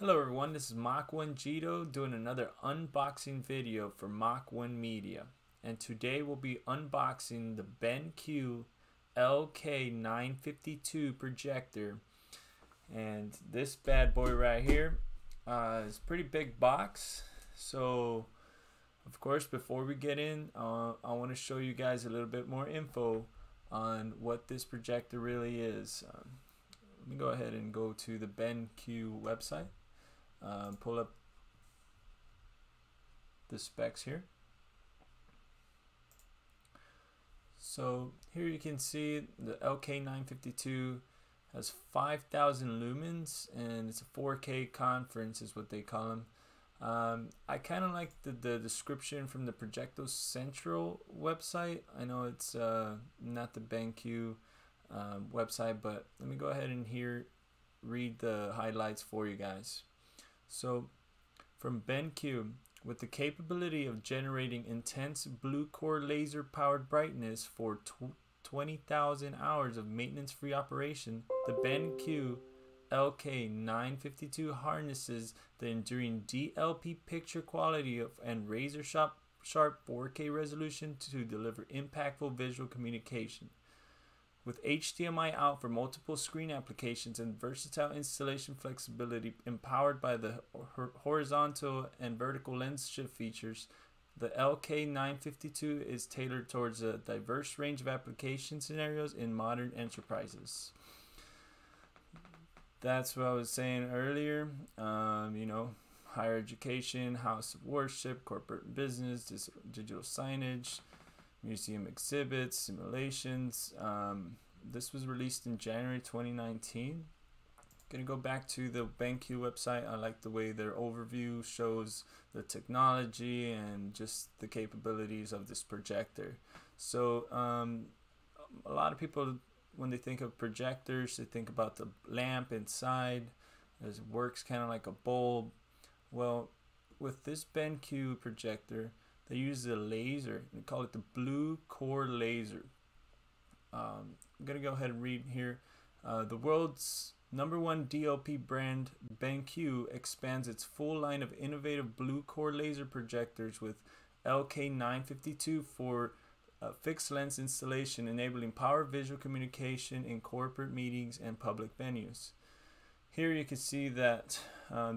Hello everyone, this is Mach1 Jito doing another unboxing video for Mach1 Media, and today we'll be unboxing the BenQ LK952 projector. And this bad boy right here is a pretty big box. So of course, before we get in, I want to show you guys a little bit more info on what this projector really is. Let me go ahead and go to the BenQ website. Pull up the specs here. So here you can see the LK952 has 5,000 lumens and it's a 4K conference is what they call them. I kind of like the description from the Projector Central website. I know it's not the BenQ website, but let me go ahead and read the highlights for you guys. So from BenQ, with the capability of generating intense blue core laser powered brightness for 20,000 hours of maintenance-free operation, the BenQ LK952 harnesses the enduring DLP picture quality and razor sharp 4K resolution to deliver impactful visual communication. With HDMI out for multiple screen applications and versatile installation flexibility empowered by the horizontal and vertical lens shift features, the LK952 is tailored towards a diverse range of application scenarios in modern enterprises. That's what I was saying earlier. You know, higher education, house of worship, corporate business, digital signage, museum exhibits, simulations. This was released in January 2019. Gonna go back to the BenQ website. I like the way their overview shows the technology and just the capabilities of this projector. So a lot of people, when they think of projectors, they think about the lamp inside. It works kind of like a bulb. Well, with this BenQ projector, they use a laser. They call it the blue core laser. I'm gonna go ahead and read here. The world's #1 DLP brand, BenQ, expands its full line of innovative blue core laser projectors with LK952 for fixed lens installation, enabling power visual communication in corporate meetings and public venues. Here you can see that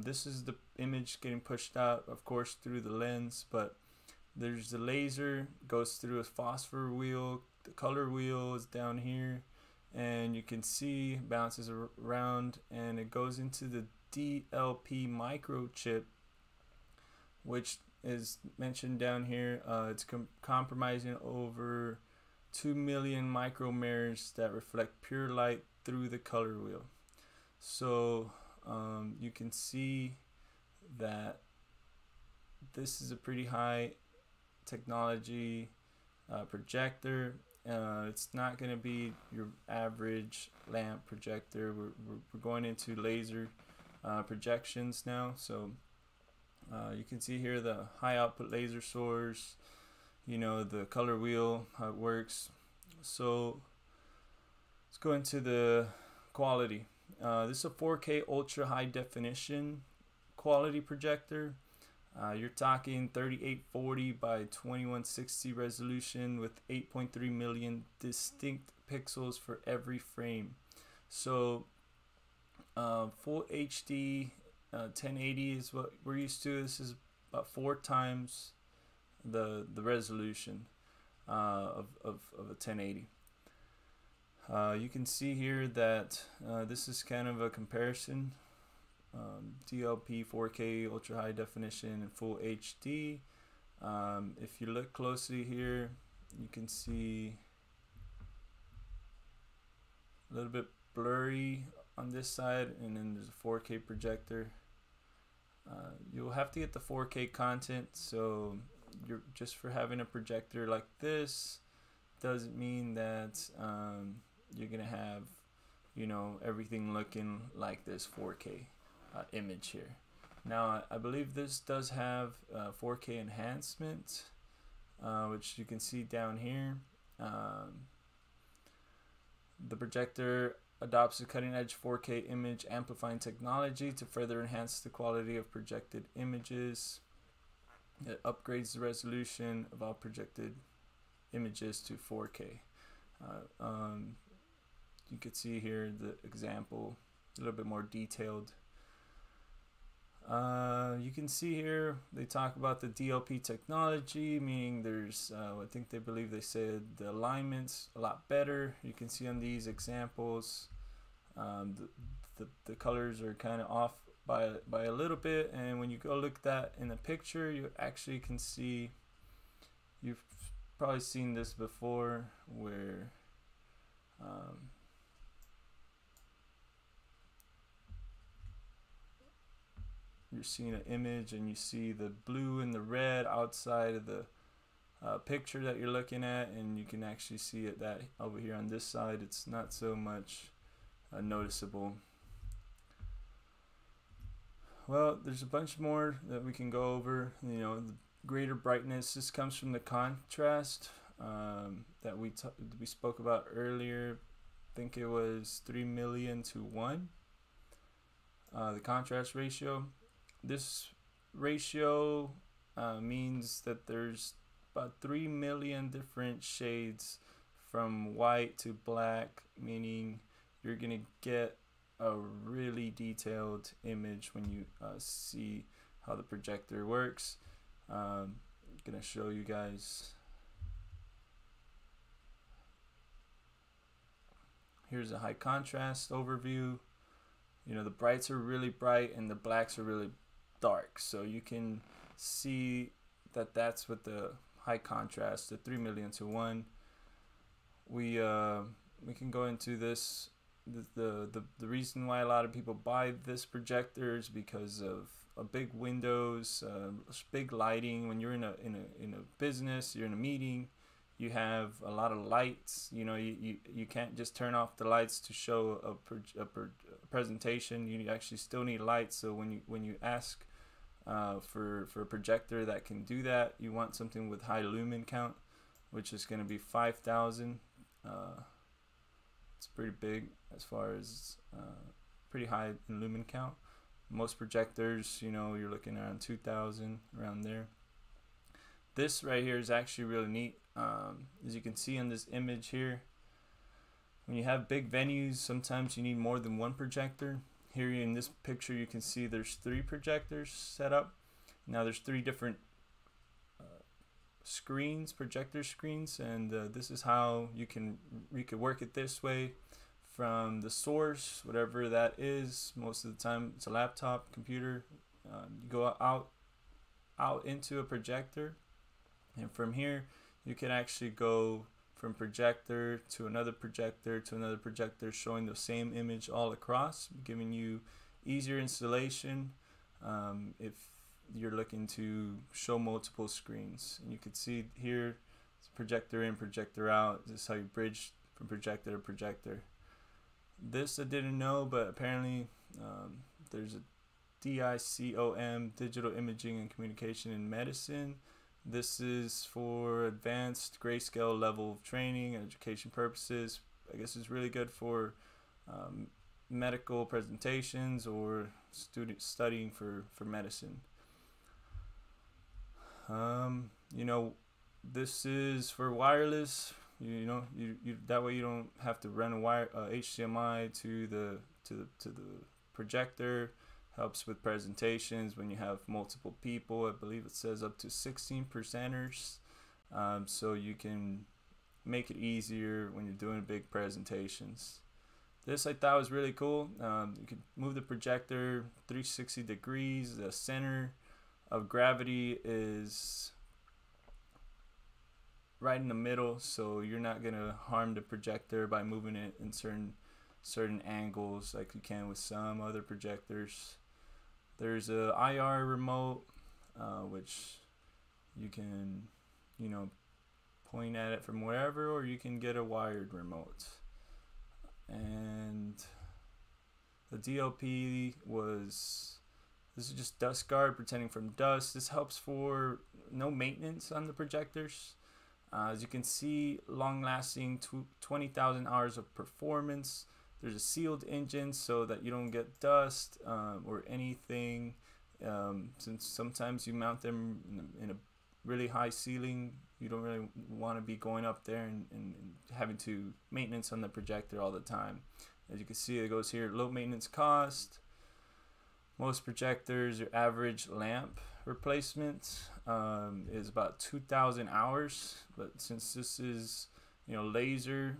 this is the image getting pushed out, of course, through the lens, but there's the laser, goes through a phosphor wheel, the color wheel is down here, and you can see bounces around, and it goes into the DLP microchip, which is mentioned down here. It's compromising over 2 million micromirrors that reflect pure light through the color wheel. So you can see that this is a pretty high technology projector. It's not going to be your average lamp projector. We're going into laser projections now. So you can see here the high output laser source, you know, the color wheel, how it works. So let's go into the quality. This is a 4K ultra high definition quality projector. You're talking 3840 by 2160 resolution with 8.3 million distinct pixels for every frame. So full HD 1080 is what we're used to. This is about 4 times the resolution of a 1080. You can see here that this is kind of a comparison. DLP 4K ultra high definition and full HD. If you look closely here, you can see a little bit blurry on this side, and then there's a 4K projector. You'll have to get the 4K content, so you're just for having a projector like this doesn't mean that you're gonna have, you know, everything looking like this 4K image here. Now I believe this does have 4K enhancement, which you can see down here. The projector adopts a cutting-edge 4K image amplifying technology to further enhance the quality of projected images. It upgrades the resolution of all projected images to 4K. You could see here the example, a little bit more detailed. You can see here they talk about the DLP technology, meaning there's I think they believe they said the alignment's a lot better. You can see on these examples the colors are kind of off by a little bit, and when you go look at that in the picture, you actually can see, you've probably seen this before, where you're seeing an image and you see the blue and the red outside of the picture that you're looking at, and you can actually see it that over here on this side it's not so much noticeable. Well, there's a bunch more that we can go over. You know, the greater brightness, this comes from the contrast that we spoke about earlier. I think it was 3 million to 1, the contrast ratio. This ratio means that there's about 3 million different shades from white to black, meaning you're gonna get a really detailed image when you see how the projector works. I'm gonna show you guys. Here's a high contrast overview. You know, the brights are really bright and the blacks are really dark, so you can see that that's what the high contrast, the 3 million to 1. We can go into this. The reason why a lot of people buy this projector is because of big windows, big lighting. When you're in a business, you're in a meeting, you have a lot of lights. You know, you can't just turn off the lights to show a presentation. You actually still need lights. So when you ask for a projector that can do that, you want something with high lumen count, which is going to be 5,000. It's pretty big as far as pretty high in lumen count. Most projectors, you know, you're looking around 2,000, around there. This right here is actually really neat. As you can see in this image here, when you have big venues, sometimes you need more than one projector. Here in this picture, you can see there's 3 projectors set up. Now there's 3 different screens, projector screens, and this is how you could work it this way from the source, whatever that is. Most of the time it's a laptop, computer. You go out into a projector, and from here you can actually go from projector to another projector to another projector, showing the same image all across, giving you easier installation if you're looking to show multiple screens. And you can see here, it's projector in, projector out. This is how you bridge from projector to projector. This I didn't know, but apparently there's a DICOM, Digital Imaging and Communication in Medicine. This is for advanced grayscale level of training and education purposes. I guess it's really good for medical presentations or studying for medicine. You know, this is for wireless. You that way you don't have to run a wire HDMI to the projector. Helps with presentations when you have multiple people. I believe it says up to 16 presenters, so you can make it easier when you're doing big presentations. This I thought was really cool. You could move the projector 360 degrees. The center of gravity is right in the middle, so you're not gonna harm the projector by moving it in certain angles like you can with some other projectors. There's a IR remote, which you can, you know, point at it from wherever, or you can get a wired remote. And the DLP this is just dust guard, protecting from dust. This helps for no maintenance on the projectors. As you can see, long-lasting 20,000 hours of performance. There's a sealed engine so that you don't get dust or anything. Since sometimes you mount them in a really high ceiling, you don't really want to be going up there and having to maintenance on the projector all the time. As you can see, it goes here, low maintenance cost. Most projectors, your average lamp replacement is about 2,000 hours, but since this is, you know, laser,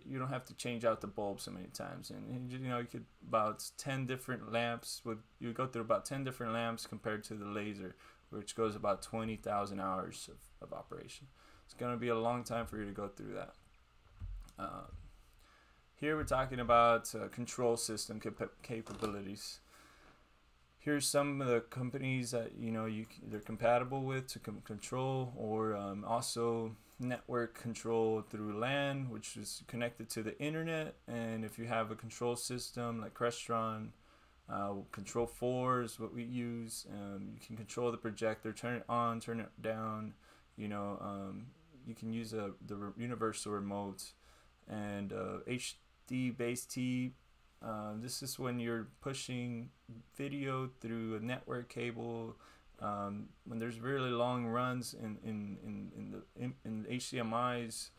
you don't have to change out the bulb so many times, and you know, you could about 10 different lamps you go through about 10 different lamps compared to the laser, which goes about 20,000 hours of operation. It's going to be a long time for you to go through that. Here we're talking about control system capabilities. Here's some of the companies that, you know, they're compatible with to control, or also network control through LAN, which is connected to the internet. And if you have a control system like Crestron, Control 4 is what we use. You can control the projector, turn it on, turn it down. You know, you can use the universal remote, and HD base T. This is when you're pushing video through a network cable. When there's really long runs in the HDMIs,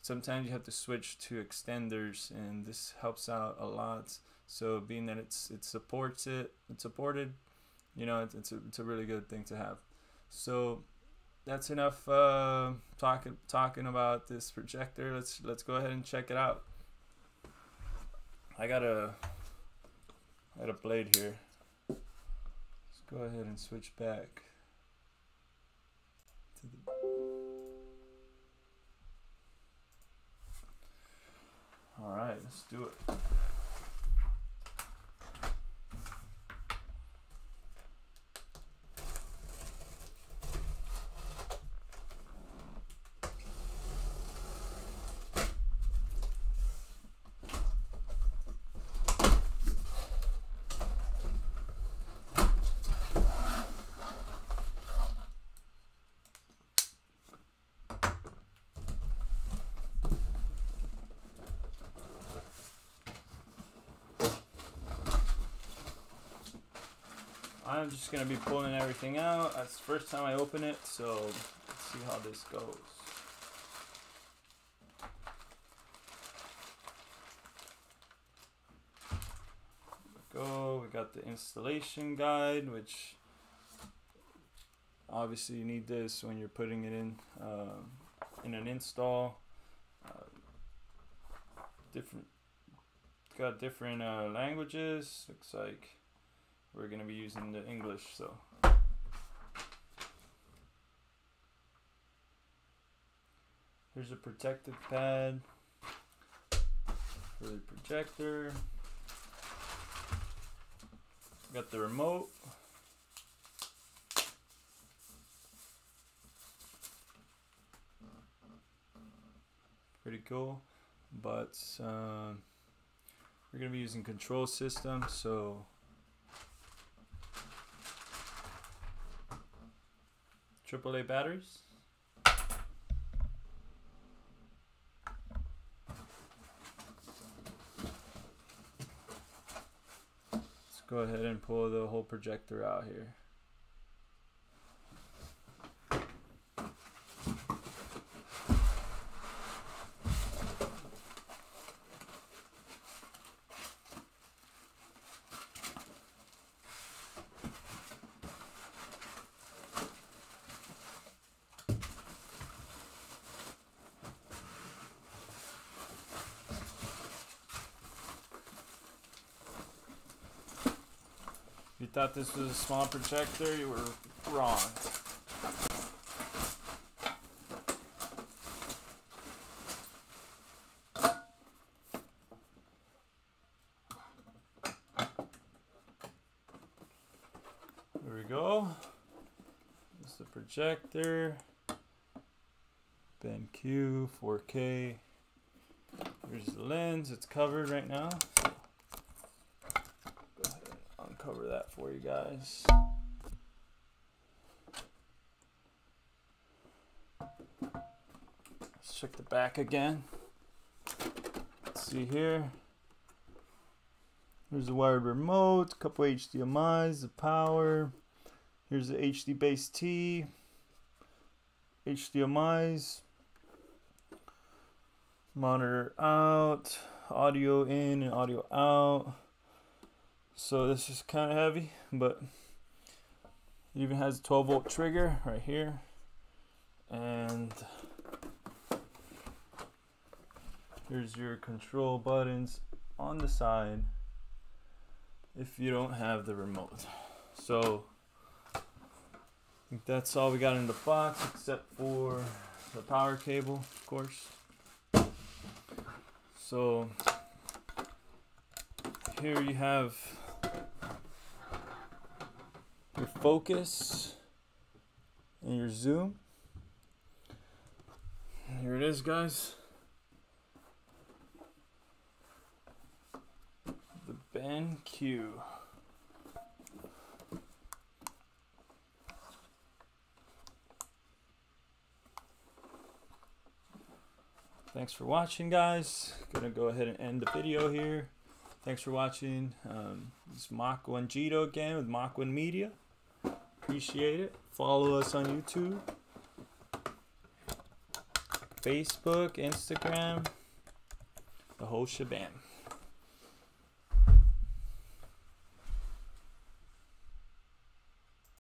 sometimes you have to switch to extenders, and this helps out a lot. So being that it's supported, you know, it's a really good thing to have. So that's enough talking about this projector. Let's go ahead and check it out. I got a blade here. Let's go ahead and switch back to the. All right, let's do it. I'm just going to be pulling everything out. That's the first time I open it, so let's see how this goes. There we go. We got the installation guide, which obviously you need this when you're putting it in an install. Got different languages. Looks like we're going to be using the English, so. Here's a protective pad for the projector. Got the remote. Pretty cool, but we're going to be using control system, so AAA batteries. Let's go ahead and pull the whole projector out here. If you thought this was a small projector, you were wrong. There we go. This is the projector. BenQ 4K. Here's the lens. It's covered right now. Cover that for you guys. Let's check the back again. Let's see here. Here's the wired remote, a couple HDMIs, the power. Here's the HD base T, HDMIs, monitor out, audio in and audio out. So this is kind of heavy, but it even has a 12-volt trigger right here. And here's your control buttons on the side if you don't have the remote. So I think that's all we got in the box, except for the power cable, of course. So here you have your focus and your zoom. Here it is, guys. The BenQ. Thanks for watching, guys. Gonna go ahead and end the video here. Thanks for watching. It's Mach1 Jito again with Mach1 Media. Appreciate it. Follow us on YouTube, Facebook, Instagram, the whole shebang.